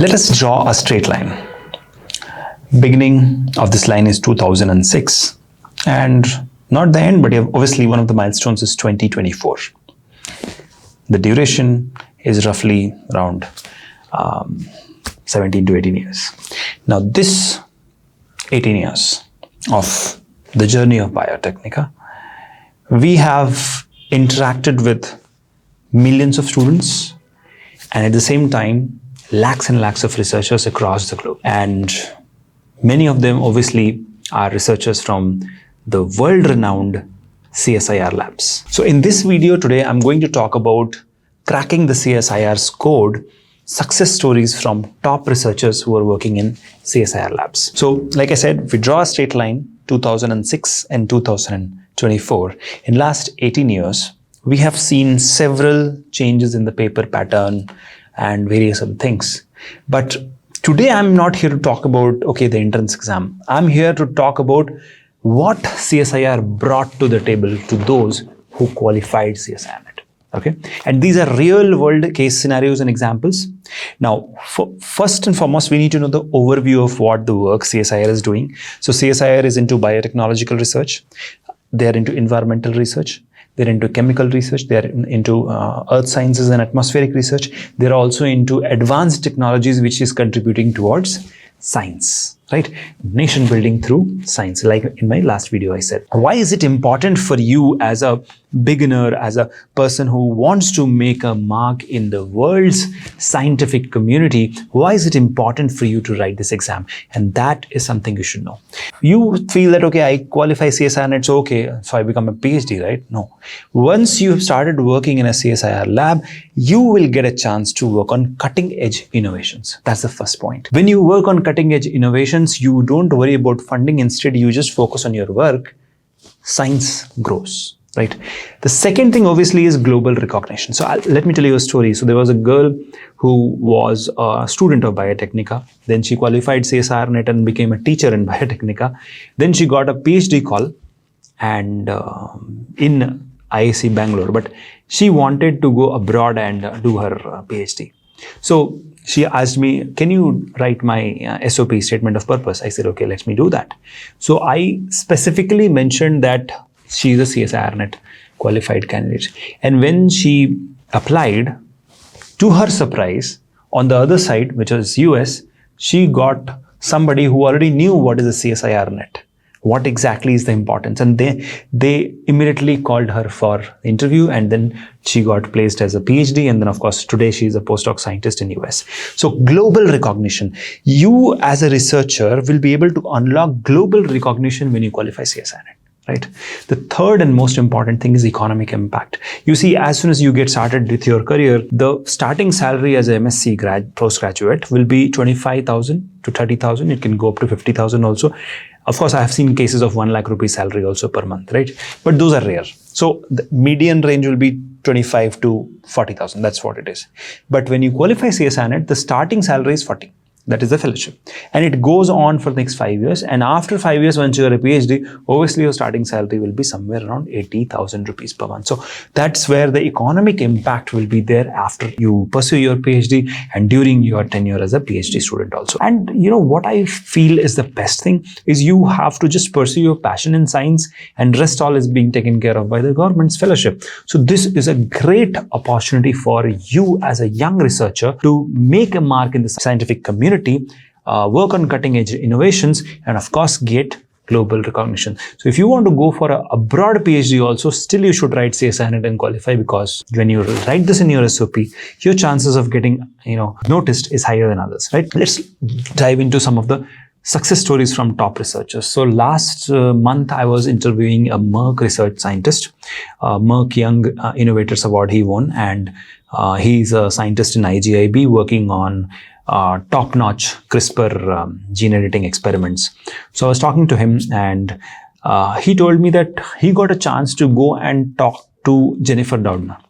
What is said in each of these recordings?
Let us draw a straight line. Beginning of this line is 2006, and not the end, but obviously one of the milestones is 2024. The duration is roughly around 17 to 18 years. Now this 18 years of the journey of Biotecnika, we have interacted with millions of students and at the same time lakhs and lakhs of researchers across the globe. And many of them obviously are researchers from the world-renowned CSIR labs. So in this video today, I'm going to talk about cracking the CSIR's code, success stories from top researchers who are working in CSIR labs. So like I said, we draw a straight line, 2006 and 2024. In last 18 years, we have seen several changes in the paper pattern and various other things. But today I'm not here to talk about, the entrance exam. I'm here to talk about what CSIR brought to the table to those who qualified CSIR NET. Okay, and these are real world case scenarios and examples. Now, first and foremost, we need to know the overview of what the work CSIR is doing. So CSIR is into biotechnological research. They're into environmental research. They're into chemical research. They're into earth sciences and atmospheric research. They're also into advanced technologies, which is contributing towards science, right? Nation building through science, like in my last video I said. Why is it important for you as a beginner, as a person who wants to make a mark in the world's scientific community? Why is it important for you to write this exam? And that is something you should know. You feel that, I qualify CSIR NET, so I become a PhD, right? No. Once you have started working in a CSIR lab, you will get a chance to work on cutting edge innovations. That's the first point. When you work on cutting edge innovations, you don't worry about funding. Instead, you just focus on your work. Science grows, right? The second thing obviously is global recognition. So let me tell you a story. So there was a girl who was a student of Biotecnika. Then she qualified CSIR NET and became a teacher in Biotecnika. Then she got a PhD call and in IIC Bangalore, but she wanted to go abroad and do her PhD. So she asked me, can you write my SOP, statement of purpose? I said, okay, let me do that. So I specifically mentioned that she's a CSIR NET qualified candidate. And when she applied, to her surprise, on the other side, which was US, she got somebody who already knew what is a CSIR NET. What exactly is the importance? And they immediately called her for interview, and then she got placed as a PhD. And then of course, today she's a postdoc scientist in US. So global recognition. You as a researcher will be able to unlock global recognition when you qualify CSIR NET. Right. The third and most important thing is economic impact. You see, as soon as you get started with your career, the starting salary as a MSc postgraduate will be 25,000 to 30,000. It can go up to 50,000 also. Of course, I have seen cases of 1 lakh rupee salary also per month, right? But those are rare. So the median range will be 25 to 40,000. That's what it is. But when you qualify CSIR NET, the starting salary is 40. That is the fellowship. And it goes on for the next 5 years. And after 5 years, once you are a PhD, obviously your starting salary will be somewhere around 80,000 rupees per month. So that's where the economic impact will be there after you pursue your PhD and during your tenure as a PhD student also. And what I feel is the best thing is you have to just pursue your passion in science, and rest all is being taken care of by the government's fellowship. So this is a great opportunity for you as a young researcher to make a mark in the scientific community, work on cutting edge innovations, and of course get global recognition. So if you want to go for a broad PhD also, still you should write CSIR NET and qualify, because when you write this in your SOP, your chances of getting noticed is higher than others, right? Let's dive into some of the success stories from top researchers. So last month I was interviewing a Merck research scientist. Merck Young Innovators Award he won, and he's a scientist in IGIB working on top-notch CRISPR gene editing experiments. So I was talking to him, and he told me that he got a chance to go and talk to Jennifer Doudna,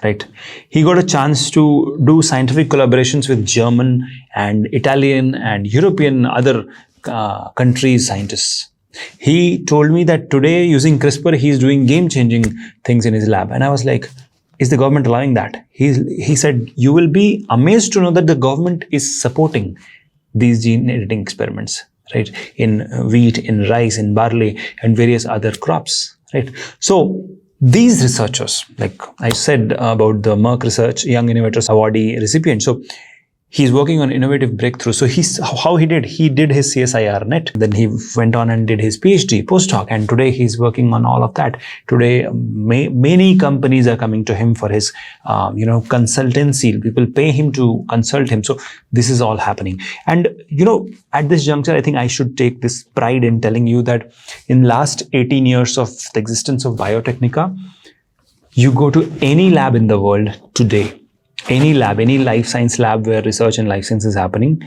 right? He got a chance to do scientific collaborations with German and Italian and European other countries' scientists. He told me that today using CRISPR, he's doing game-changing things in his lab. And I was like, is the government allowing that? He said, you will be amazed to know that the government is supporting these gene editing experiments, right? In wheat, in rice, in barley, and various other crops, right? So these researchers, like I said about the Merck Research Young Innovators Awardee recipient, so he's working on innovative breakthroughs. So he did his CSIR NET, then he went on and did his PhD, postdoc, and today he's working on all of that. Today, many companies are coming to him for his, consultancy. People pay him to consult him. So this is all happening. And, at this juncture, I think I should take this pride in telling you that in last 18 years of the existence of Biotecnika, you go to any lab in the world today, any lab, any life science lab where research and life science is happening,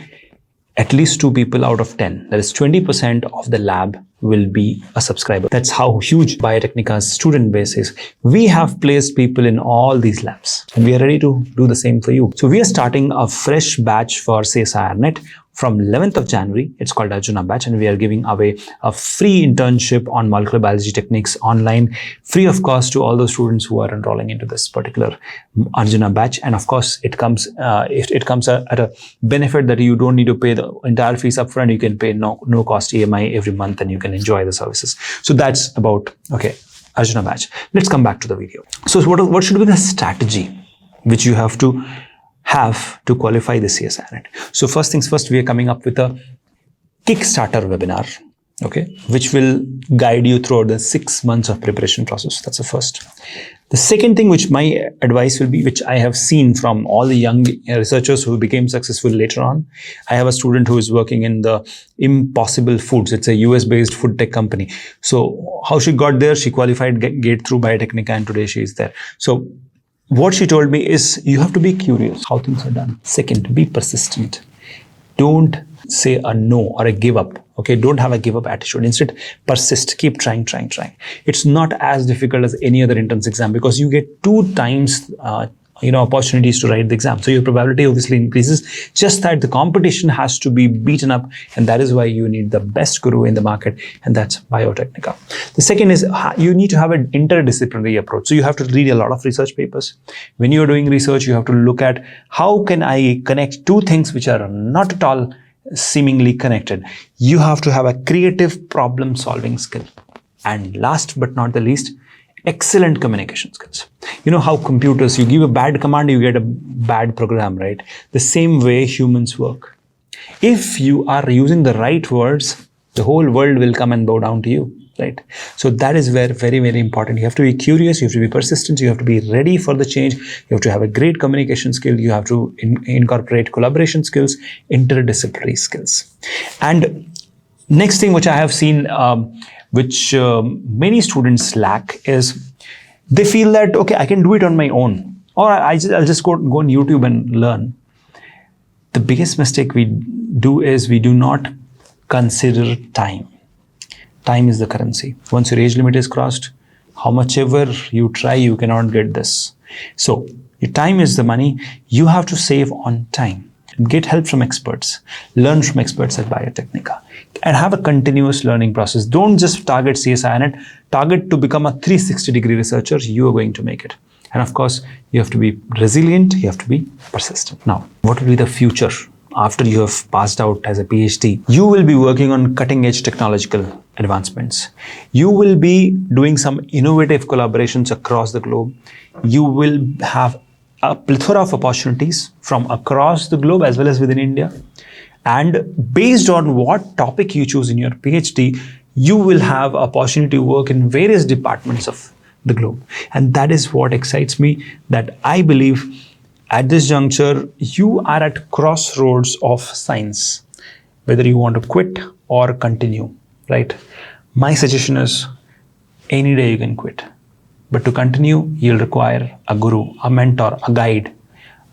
at least 2 people out of 10, that is 20% of the lab, will be a subscriber. That's how huge Biotecnika's student base is. We have placed people in all these labs and we are ready to do the same for you. So we are starting a fresh batch for CSIR NET from 11th of January. It's called Arjuna batch, and we are giving away a free internship on molecular biology techniques online, free of cost to all those students who are enrolling into this particular Arjuna batch. And of course, it comes at a benefit that you don't need to pay the entire fees upfront. You can pay no cost EMI every month, and you can enjoy the services. So that's about, Arjuna batch. Let's come back to the video. So what should be the strategy which you have to qualify the CSIR NET? So first things first, we are coming up with a Kickstarter webinar, which will guide you throughout the 6 months of preparation process. That's the first. The second thing which my advice will be, which I have seen from all the young researchers who became successful later on. I have a student who is working in the Impossible Foods. It's a US-based food tech company. So how she got there? She qualified gate through Biotecnika, and today she is there. So what she told me is, you have to be curious how things are done. Second, be persistent. Don't say a no or a give up. Don't have a give up attitude. Instead, persist. Keep trying. It's not as difficult as any other entrance exam, because you get 2 times opportunities to write the exam. So your probability obviously increases. Just that the competition has to be beaten up, and that is why you need the best guru in the market, and that's Biotecnika. The second is, you need to have an interdisciplinary approach. So you have to read a lot of research papers. When you are doing research, you have to look at how can I connect 2 things which are not at all seemingly connected. You have to have a creative problem solving skill. And last but not the least, excellent communication skills. You know how computers, you give a bad command, you get a bad program, right? The same way humans work. If you are using the right words, the whole world will come and bow down to you, right? So that is very, very important. You have to be curious, you have to be persistent, you have to be ready for the change, you have to have a great communication skill, you have to incorporate collaboration skills, interdisciplinary skills. And next thing which I have seen, which many students lack, is they feel that, I can do it on my own, or I'll just go on YouTube and learn. The biggest mistake we do is we do not consider time. Time is the currency. Once your age limit is crossed, how much ever you try, you cannot get this. So your time is the money. You have to save on time. Get help from experts. Learn from experts at Biotecnika. And have a continuous learning process. Don't just target CSIR NET. Target to become a 360-degree researcher. You are going to make it. And of course, you have to be resilient. You have to be persistent. Now, what will be the future after you have passed out as a PhD? You will be working on cutting-edge technological advancements. You will be doing some innovative collaborations across the globe. You will have a plethora of opportunities from across the globe as well as within India. And based on what topic you choose in your PhD, you will have opportunity to work in various departments of the globe. And that is what excites me, that I believe at this juncture, you are at crossroads of science, whether you want to quit or continue, right? My suggestion is, any day you can quit. But to continue, you'll require a guru, a mentor, a guide,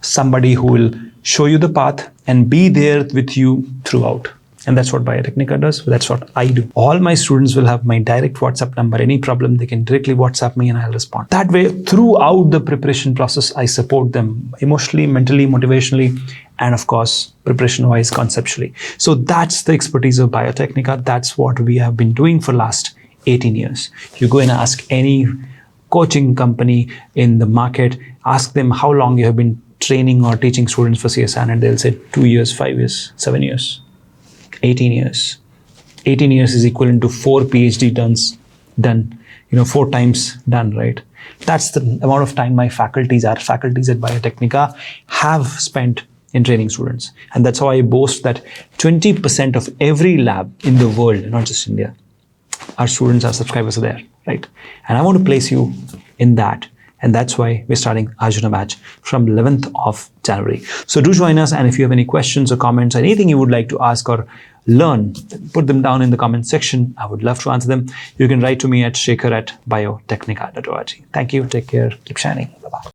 somebody who will show you the path and be there with you throughout. And that's what Biotecnika does. That's what I do. All my students will have my direct WhatsApp number. Any problem, they can directly WhatsApp me and I'll respond. That way, throughout the preparation process, I support them emotionally, mentally, motivationally, and of course, preparation-wise, conceptually. So that's the expertise of Biotecnika. That's what we have been doing for last 18 years. You go and ask any coaching company in the market, ask them how long you have been training or teaching students for CSIR, and they'll say 2 years, 5 years, 7 years, 18 years. 18 years is equivalent to 4 PhD done, 4 times done, right? That's the amount of time our faculties at Biotecnika have spent in training students. And that's how I boast that 20% of every lab in the world, not just India, our students, our subscribers are there, right? And I want to place you in that. And that's why we're starting Arjuna batch from 11th of January. So do join us. And if you have any questions or comments or anything you would like to ask or learn, put them down in the comment section. I would love to answer them. You can write to me at shekhar@biotechnica.org. Thank you. Take care. Keep shining. Bye-bye.